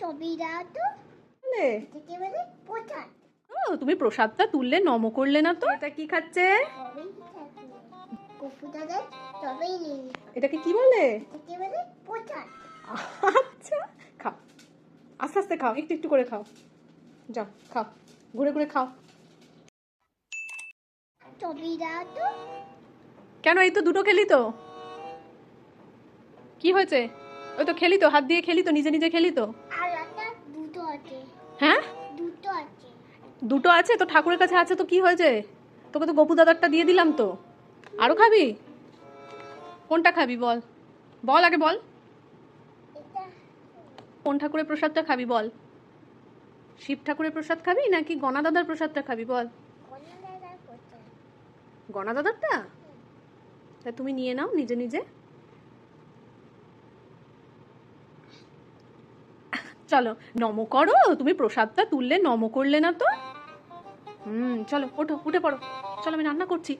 ছবিটা তো বলে যেতে বলে প্রসাদ ও তুমি প্রসাদটা তুললে নম করলে না তো। এটা কি খাচ্ছে? সবই থাকে গপু দাদা সবই নেই এটাকে কি বলে? যেতে বলে প্রসাদ আচ্ছা খাও, আস্তে আস্তে খাও, একটু একটু করে খাও, যাও খাও, ঘুরে ঘুরে খাও। ছবিটা তো কেন, এই তো দুটো খেলি তো, কি হয়েছে? ওই তো খেলি তো, হাত দিয়ে খেলি তো, নিজে নিজে খেলি তো। আর একটা দুটো আছে হ্যাঁ দুটো আছে দুটো আছে তো, ঠাকুরের কাছে আছে তো, কি হয়েছে? তোকে তো গপু দাদারটা দিয়ে দিলাম তো, আরো খাবি? কোনটা খাবি বল, বল আগে বল, এটা কোন ঠাকুরের প্রসাদটা খাবি বল? শিব ঠাকুরের প্রসাদ খাবি নাকি গণা দাদার প্রসাদটা খাবি বল? কোন দাদার প্রসাদ গণা দাদারটা? তা তুমি নিয়ে নাও নিজে নিজে, চলো নম করো, তুমি প্রসাদটা তুললে নম করলে না তো। চলো ওঠো, উঠে পড়ো, চলো আমি রান্না করছি।